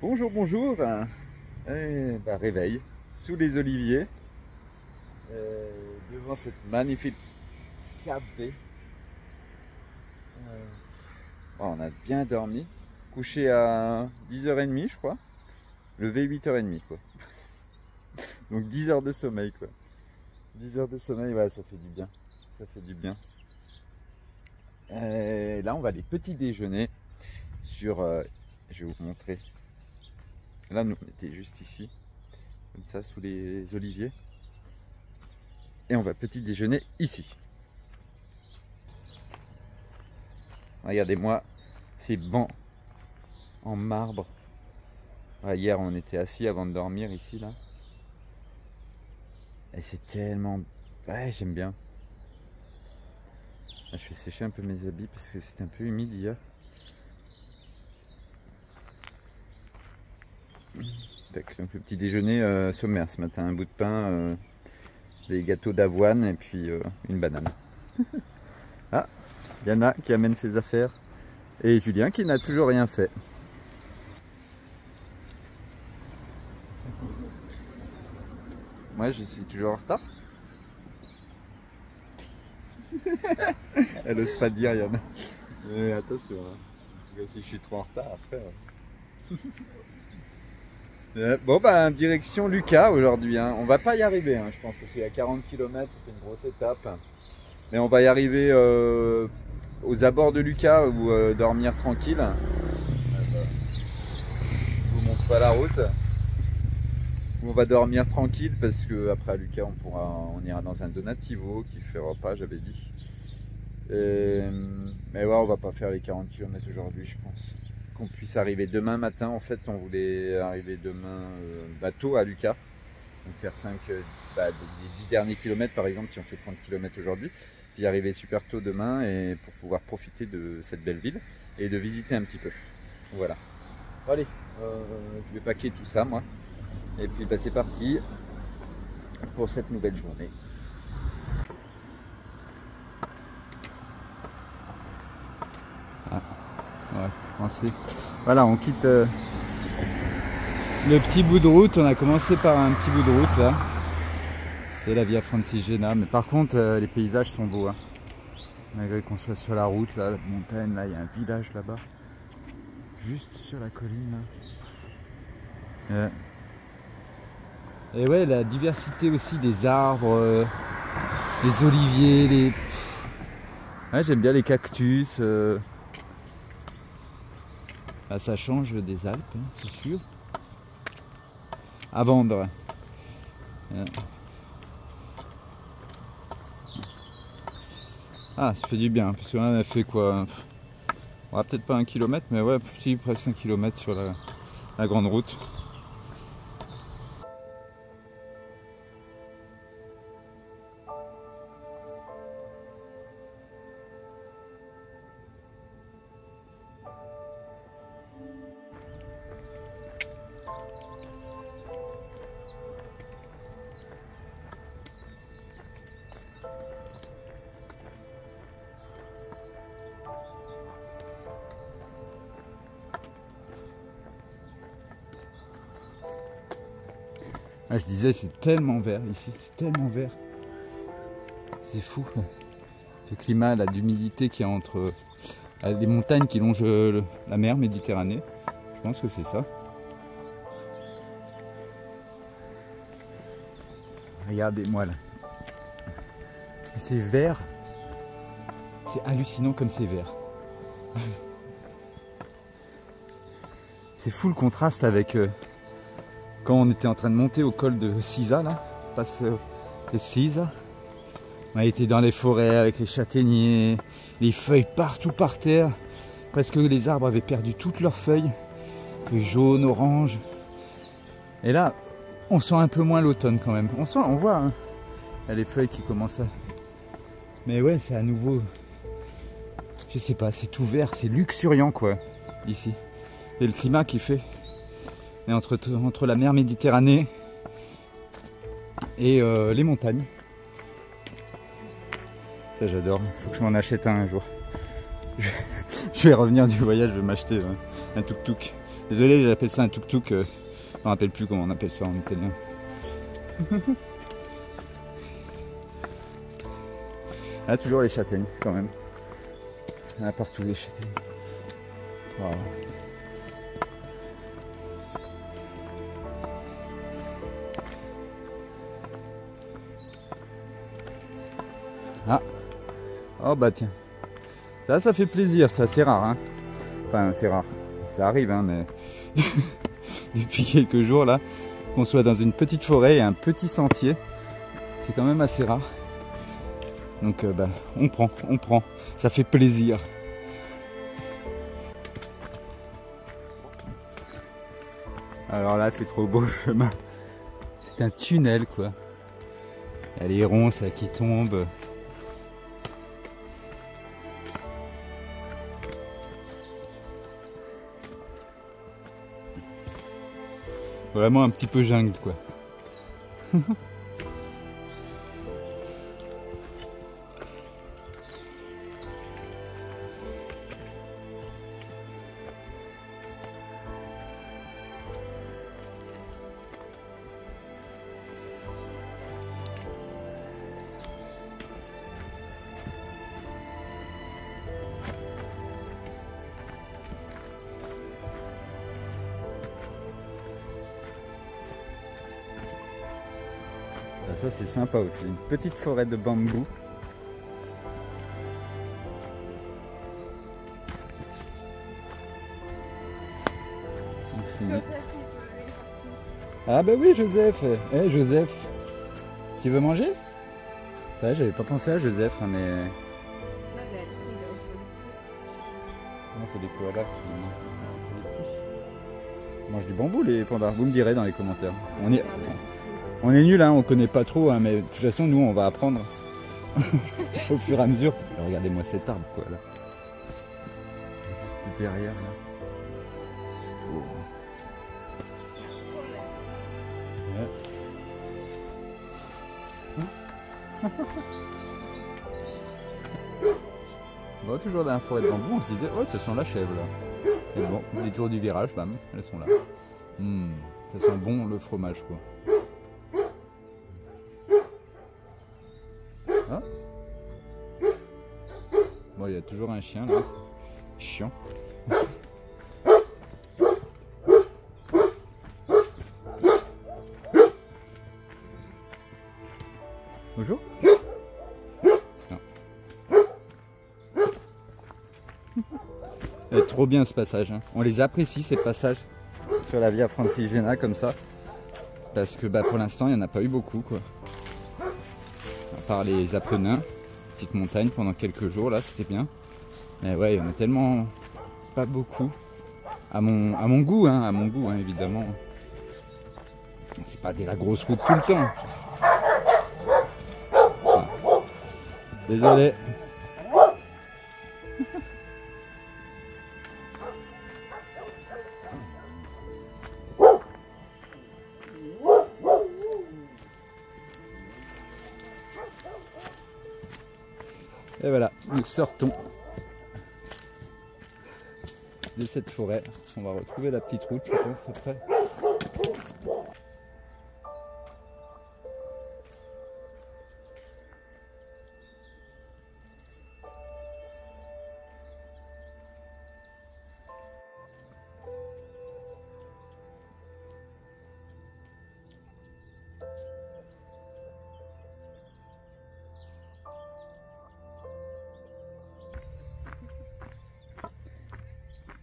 Bonjour, bonjour. Réveil sous les oliviers, devant cette magnifique baie. On a bien dormi, couché à 10h30 je crois, levé 8h30 quoi. Donc 10 heures de sommeil quoi. 10 heures de sommeil, ouais, ça fait du bien. Ça fait du bien. Et là on va aller petit déjeuner sur, je vais vous montrer. Là, nous, on était juste ici, comme ça, sous les oliviers. Et on va petit déjeuner ici. Regardez-moi ces bancs en marbre. Ouais, hier, on était assis avant de dormir ici, là. Et c'est tellement... Ouais, j'aime bien. Là, je vais sécher un peu mes habits parce que c'était un peu humide hier. Donc le petit déjeuner sommaire ce matin, un bout de pain, des gâteaux d'avoine et puis une banane. Ah, Yana qui amène ses affaires et Julien qui n'a toujours rien fait. Moi je suis toujours en retard. Elle n'ose pas dire Yana. Mais attention, hein. Si je suis trop en retard après... Bon bah direction Lucca aujourd'hui, hein. On va pas y arriver, hein, je pense que c'est à 40 km, c'est une grosse étape. Mais on va y arriver aux abords de Lucca où dormir tranquille. Je vous montre pas la route. Où on va dormir tranquille parce que après à Lucca on ira dans un Donativo qui fait repas, j'avais dit. Mais ouais, on va pas faire les 40 km aujourd'hui je pense. Qu'on puisse arriver demain matin. En fait, on voulait arriver demain tôt à Lucca. Donc faire les 10 derniers kilomètres par exemple, si on fait 30 km aujourd'hui. Puis arriver super tôt demain et pour pouvoir profiter de cette belle ville et de visiter un petit peu. Voilà. Bon, allez, je vais paquer tout ça moi. Et puis c'est parti pour cette nouvelle journée. Voilà, on quitte le petit bout de route. On a commencé par un petit bout de route là. C'est la Via Francigena. Mais par contre, les paysages sont beaux. Hein. Malgré qu'on soit sur la route, là, la montagne, là, il y a un village là-bas. Juste sur la colline. Là. Et ouais, la diversité aussi des arbres, les oliviers, Ouais, j'aime bien les cactus. Là, ça change des Alpes, hein, c'est sûr. À vendre. Ah, ça fait du bien, parce qu'on a fait quoi? On va peut-être pas 1 kilomètre, mais ouais, presque 1 kilomètre sur la grande route. Ah, je disais, c'est tellement vert ici, c'est tellement vert. C'est fou. Ce climat là d'humidité qu'il y a entre les montagnes qui longent la mer Méditerranée. Je pense que c'est ça. Regardez-moi là. C'est vert. C'est hallucinant comme c'est vert. C'est fou le contraste avec quand on était en train de monter au col de Sisa là. Passe les Sisa. On a été dans les forêts avec les châtaigniers, les feuilles partout par terre. Parce que les arbres avaient perdu toutes leurs feuilles. Feuilles jaunes, oranges. Et là, on sent un peu moins l'automne quand même. On voit, hein. Il y a les feuilles qui commencent à... Mais ouais, c'est à nouveau... Je sais pas, c'est tout vert, c'est luxuriant quoi, ici. Et le climat qui fait. Et entre la mer Méditerranée et les montagnes. Ça j'adore, faut que je m'en achète un jour. Je vais revenir du voyage, je vais m'acheter un tuk-tuk. Désolé, j'appelle ça un tuk-tuk, je ne me rappelle plus comment on appelle ça en italien. Là, toujours les châtaignes quand même. Là, partout les châtaignes. Wow. Ah, oh bah tiens, ça fait plaisir, ça c'est rare, hein. Enfin c'est rare, ça arrive, hein, mais depuis quelques jours là, qu'on soit dans une petite forêt et un petit sentier, c'est quand même assez rare. Donc bah, on prend, ça fait plaisir. Alors là c'est trop beau le chemin, c'est un tunnel quoi. Il y a les ronces là, qui tombent. Vraiment un petit peu jungle quoi. Ça c'est sympa aussi, une petite forêt de bambou. Ah bah oui Joseph, Joseph, tu veux manger? Ça j'avais pas pensé à Joseph, hein, mais... Non c'est des koalas qui mangent du bambou les pandas, vous me direz dans les commentaires. On est nul, hein, on connaît pas trop, hein, mais de toute façon nous on va apprendre au fur et à mesure. Regardez-moi cet arbre quoi là. Juste derrière là. Oh. Ouais. Bon, toujours dans la forêt de bambou, on se disait, oh, ce sont la chèvre là. Et bon, détour du virage, bam, elles sont là. Ça sent bon le fromage quoi. Ah. Bon, il y a toujours un chien là. Chiant. Bonjour. Non. Trop bien ce passage, hein. On les apprécie ces passages sur la Via Francigena comme ça. Parce que bah, pour l'instant il n'y en a pas eu beaucoup quoi. À part les Apennins, petite montagne pendant quelques jours là, c'était bien. Mais ouais, il y en a tellement pas beaucoup. À mon goût, hein, évidemment. C'est pas la grosse route tout le temps. Ah. Désolé. Et voilà, nous sortons de cette forêt. On va retrouver la petite route, je pense, après.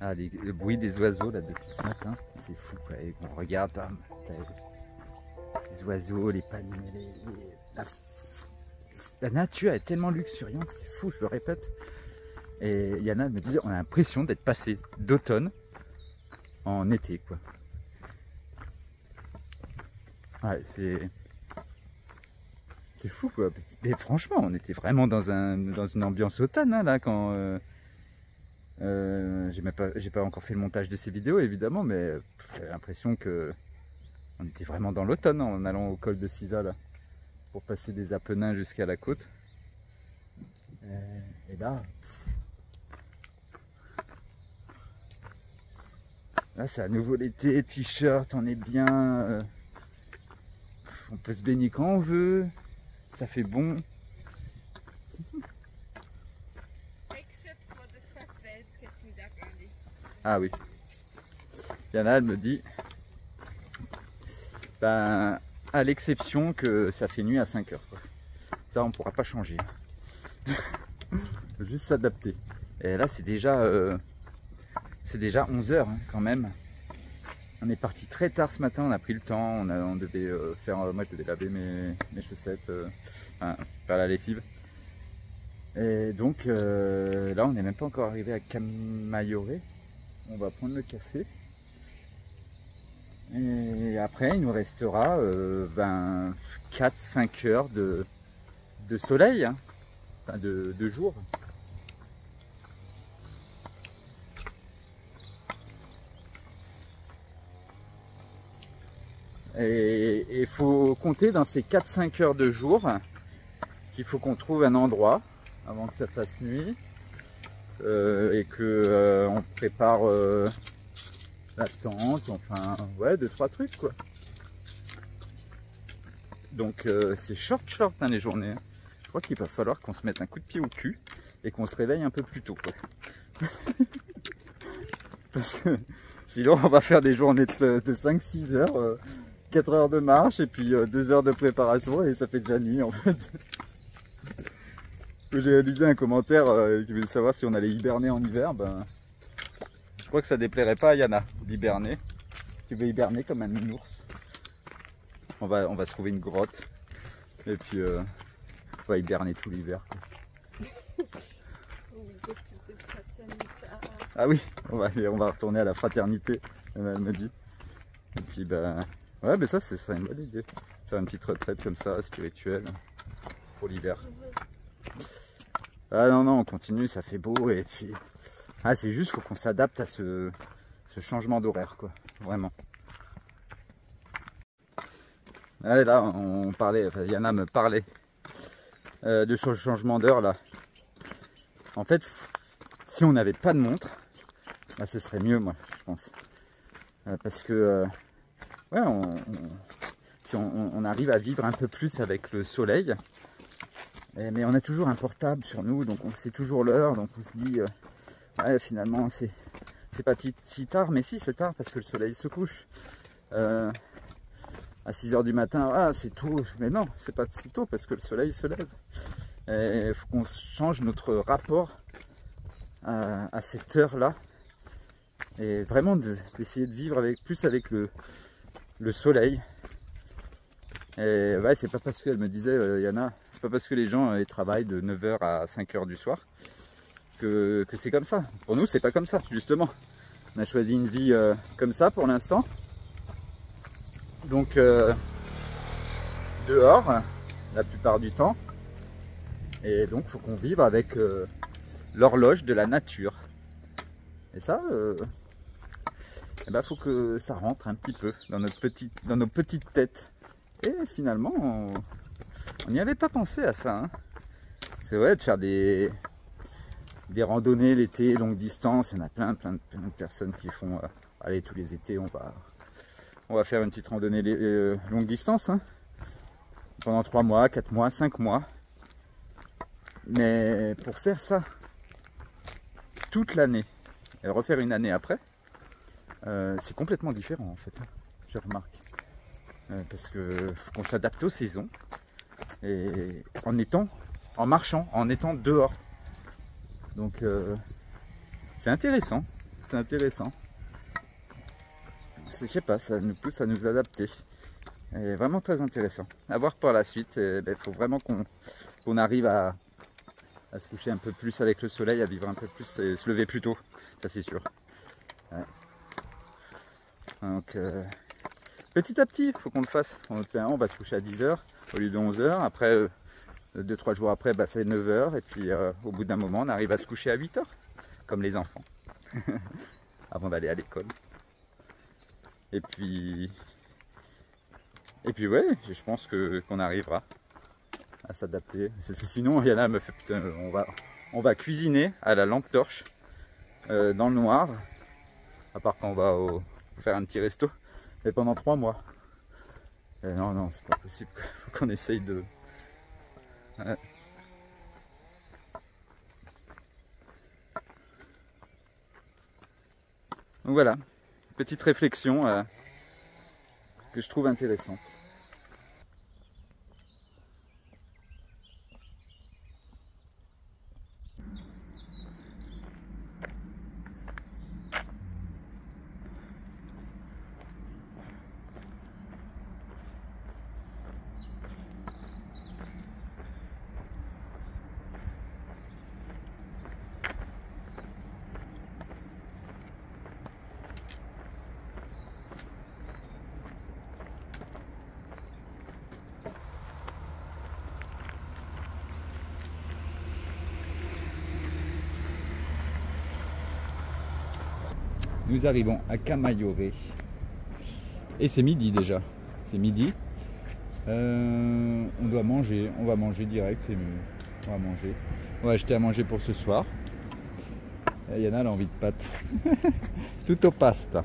Ah, le bruit des oiseaux là depuis ce matin, c'est fou quoi. Et on regarde, les oiseaux, les palmiers, la nature est tellement luxuriante, c'est fou, je le répète. Et Yana me dit, on a l'impression d'être passé d'automne en été quoi. Ouais, c'est fou quoi. Mais franchement, on était vraiment dans une ambiance automne hein, là quand. J'ai pas encore fait le montage de ces vidéos évidemment, mais j'avais l'impression que on était vraiment dans l'automne en allant au col de Sisa là. pour passer des Apennins jusqu'à la côte. Et là, c'est à nouveau l'été, t-shirt, on est bien, on peut se baigner quand on veut, ça fait bon. Ah oui, Yana, elle me dit, ben, à l'exception que ça fait nuit à 5 heures, quoi. Ça, on ne pourra pas changer. Faut juste s'adapter. Et là, c'est déjà 11 heures, hein, quand même. On est parti très tard ce matin, on a pris le temps. On devait faire, moi je devais laver mes chaussettes, enfin, faire la lessive. Et donc là, on n'est même pas encore arrivé à Camaiore. On va prendre le café. Et après, il nous restera 4-5 heures de soleil, hein, enfin de jour. Et il faut compter dans ces 4-5 heures de jour qu'il faut qu'on trouve un endroit avant que ça fasse nuit et que on prépare la tente, enfin ouais, 2-3 trucs quoi. Donc c'est short hein, les journées. Je crois qu'il va falloir qu'on se mette un coup de pied au cul et qu'on se réveille un peu plus tôt quoi. Parce que sinon on va faire des journées de 5-6 heures, 4 heures de marche et puis 2 heures de préparation et ça fait déjà nuit en fait. J'ai réalisé un commentaire qui voulait savoir si on allait hiberner en hiver. Ben, je crois que ça déplairait pas à Yana d'hiberner. Qui veut hiberner comme un ours. On va se trouver une grotte et puis on va hiberner tout l'hiver. Ah oui, on va retourner à la fraternité, elle me dit. Et puis ben ouais, mais ça serait une bonne idée. Faire une petite retraite comme ça, spirituelle, pour l'hiver. Ah non, on continue, ça fait beau et puis... Ah, c'est juste, faut qu'on s'adapte à ce changement d'horaire, quoi, vraiment. Ah, là, on parlait, enfin, Yana me parlait de changement d'heure, là. En fait, si on n'avait pas de montre, bah, ce serait mieux, moi, je pense. Parce que, ouais, si on arrive à vivre un peu plus avec le soleil, mais on a toujours un portable sur nous, donc on sait toujours l'heure, donc on se dit, ouais, finalement, c'est pas si tard, mais si, c'est tard, parce que le soleil se couche. À 6 heures du matin, ah, c'est tôt, mais non, c'est pas si tôt, parce que le soleil se lève. Il faut qu'on change notre rapport à cette heure-là, et vraiment d'essayer de vivre plus avec le soleil. Et ouais, c'est pas parce qu'elle me disait, Yana, c'est pas parce que les gens travaillent de 9 h à 5 h du soir que c'est comme ça. Pour nous, c'est pas comme ça, justement. On a choisi une vie comme ça pour l'instant. Donc, dehors, la plupart du temps. Et donc, il faut qu'on vive avec l'horloge de la nature. Et ça, eh ben, faut que ça rentre un petit peu dans nos petites têtes. Et finalement, on n'y avait pas pensé à ça. Hein. C'est vrai de faire des randonnées l'été, longue distance. Il y en a plein de personnes qui font. Allez, tous les étés, on va faire une petite randonnée longue distance. Hein, pendant 3 mois, 4 mois, 5 mois. Mais pour faire ça toute l'année et refaire une année après, c'est complètement différent en fait. Hein, je remarque. Parce que faut qu'on s'adapte aux saisons et en marchant, en étant dehors. Donc c'est intéressant, je sais pas, ça nous pousse à nous adapter. Et vraiment très intéressant. À voir par la suite. Il faut vraiment qu'on arrive à se coucher un peu plus avec le soleil, à vivre un peu plus et se lever plus tôt, ça c'est sûr. Ouais. Donc petit à petit, il faut qu'on le fasse. On va se coucher à 10 h au lieu de 11 h. Après, 2-3 jours après, bah, c'est 9 h. Et puis, au bout d'un moment, on arrive à se coucher à 8 h, comme les enfants, avant d'aller à l'école. Et puis ouais, je pense qu'on arrivera. à s'adapter. Parce que sinon, Yana me fait putain, on va cuisiner à la lampe torche dans le noir. À part quand on va faire un petit resto. Et pendant 3 mois. Et non, c'est pas possible. Faut qu'on essaye de... Ouais. Donc voilà, petite réflexion que je trouve intéressante. Nous arrivons à Camaiore. Et c'est midi déjà. C'est midi. On doit manger. On va manger direct, c'est mieux. On va manger. On va acheter à manger pour ce soir. Yana a envie de pâtes. Tutto pasta.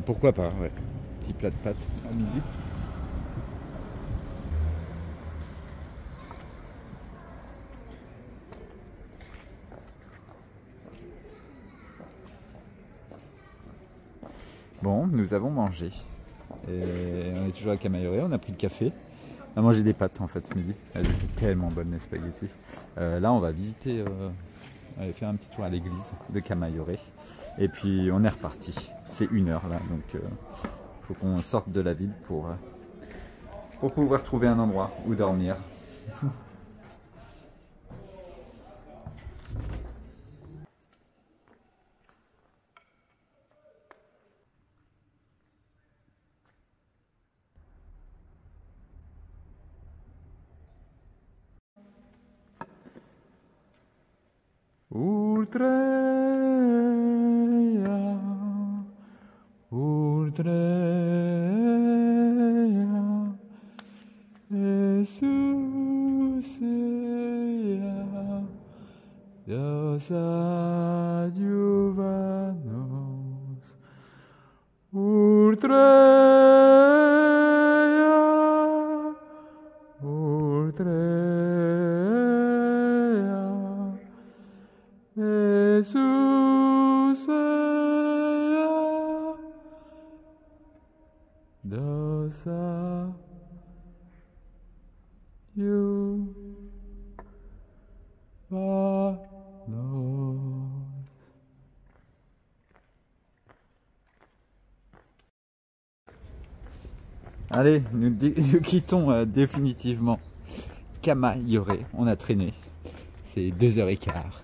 Pourquoi pas, ouais. Petit plat de pâtes à midi. Bon, nous avons mangé. Et on est toujours à Camaiore, on a pris le café. On a mangé des pâtes en fait ce midi. Elles étaient tellement bonnes les spaghettis. Là on va visiter, on va faire un petit tour à l'église de Camaiore. Et puis on est reparti. C'est 1 heure là, donc il faut qu'on sorte de la ville pour pouvoir trouver un endroit où dormir. Ultreia, Jesuseia, Deus adjuva-nos. Jesuseia, Deus adjuva-nos. Allez, nous quittons définitivement Camaiore. On a traîné. C'est 2h15.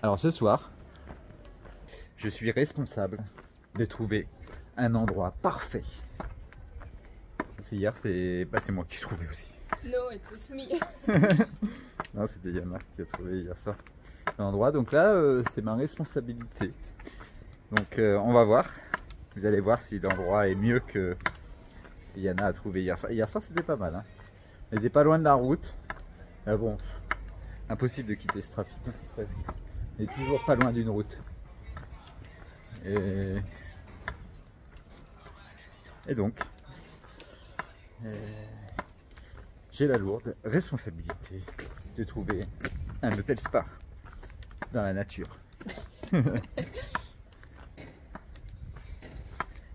Alors ce soir, je suis responsable de trouver un endroit parfait. Parce que hier, c'est moi qui ai trouvé aussi. No, it was me. Non, c'était Yana qui a trouvé hier soir l'endroit. Donc là, c'est ma responsabilité. Donc on va voir. Vous allez voir si l'endroit est mieux que ce que Yana a trouvé hier soir. Hier soir, c'était pas mal. Hein. On n'était pas loin de la route. Mais bon, impossible de quitter ce trafic. Presque. On est toujours pas loin d'une route. Et donc, j'ai la lourde responsabilité de trouver un hôtel spa dans la nature.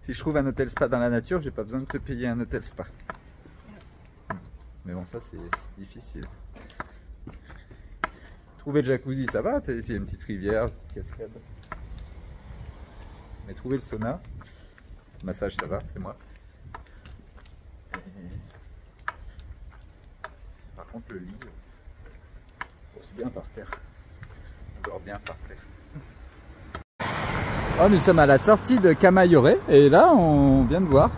Si je trouve un hôtel spa dans la nature, j'ai pas besoin de te payer un hôtel spa. Mais bon, ça c'est difficile. Trouver le jacuzzi, ça va, c'est une petite rivière, une petite cascade. Mais trouver le sauna, le massage, ça va, c'est moi. Par contre, le lit, je suis bien par terre. On dort bien par terre. Oh, nous sommes à la sortie de Camaiore et là, on vient de voir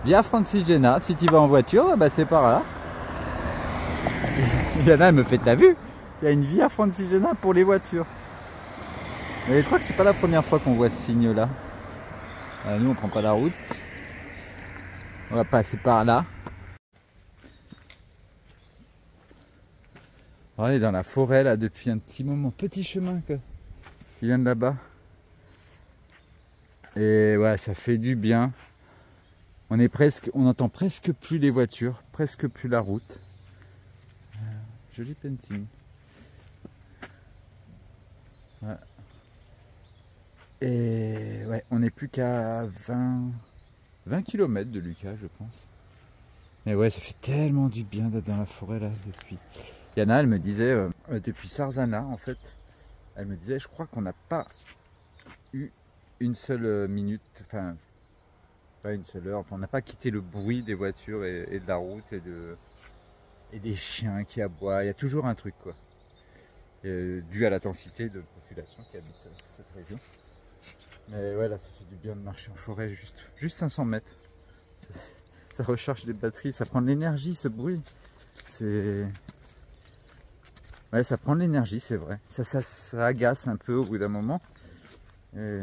Via Francigena. Si tu vas en voiture, bah, c'est par là. Yana, elle me fait, t'as vu? Il y a une Via Francigena pour les voitures. Mais je crois que c'est pas la première fois qu'on voit ce signe là. Nous on prend pas la route. On va passer par là. On est dans la forêt là depuis un petit moment. Petit chemin qui vient de là-bas. Et ouais, ça fait du bien. On n'entend presque plus les voitures, presque plus la route. Joli painting. Ouais. Et ouais, on n'est plus qu'à 20 km de Lucca, je pense. Mais ouais, ça fait tellement du bien d'être dans la forêt là depuis. Yana, elle me disait, depuis Sarzana en fait, elle me disait, je crois qu'on n'a pas eu une seule minute, enfin, pas une seule heure, enfin, on n'a pas quitté le bruit des voitures et de la route et des chiens qui aboient. Il y a toujours un truc quoi, dû à la densité de population qui habite cette région. Mais ouais, là ça fait du bien de marcher en forêt, juste 500 mètres. Ça recharge les batteries, ça prend de l'énergie ce bruit. Ouais, ça prend de l'énergie, c'est vrai. Ça agace un peu au bout d'un moment. Et...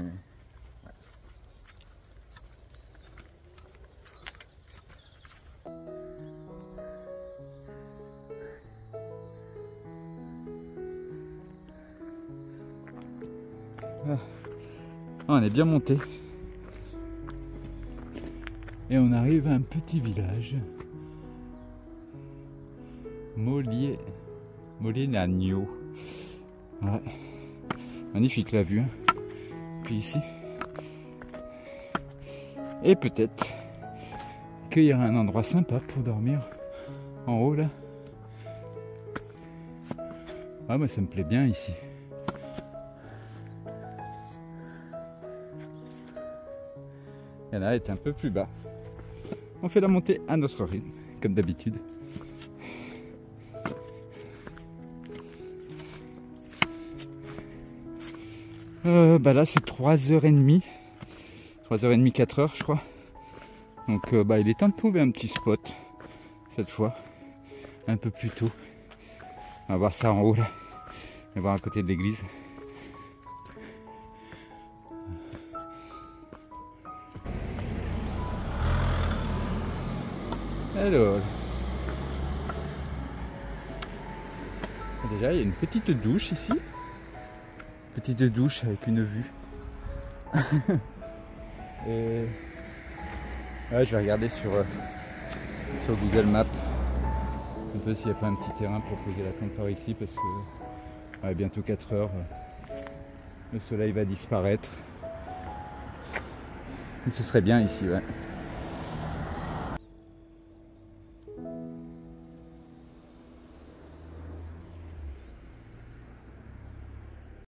Ah, on est bien monté. Et on arrive à un petit village. Molinagno. Ouais. Magnifique la vue. Hein. Puis ici. Et peut-être qu'il y aura un endroit sympa pour dormir en haut là. Ah, moi ça me plaît bien ici. Il y en a est un peu plus bas. On fait la montée à notre rythme, comme d'habitude. Bah là c'est 3h30. 3h30, 4h je crois. Donc bah, il est temps de trouver un petit spot. Cette fois. Un peu plus tôt. On va voir ça en haut là. On va voir à côté de l'église. Alors. Déjà il y a une petite douche ici. Petite douche avec une vue. Et ouais, je vais regarder sur Google Maps un peu s'il n'y a pas un petit terrain pour poser la tente par ici parce que ouais, bientôt 4 heures, le soleil va disparaître. Donc ce serait bien ici, ouais.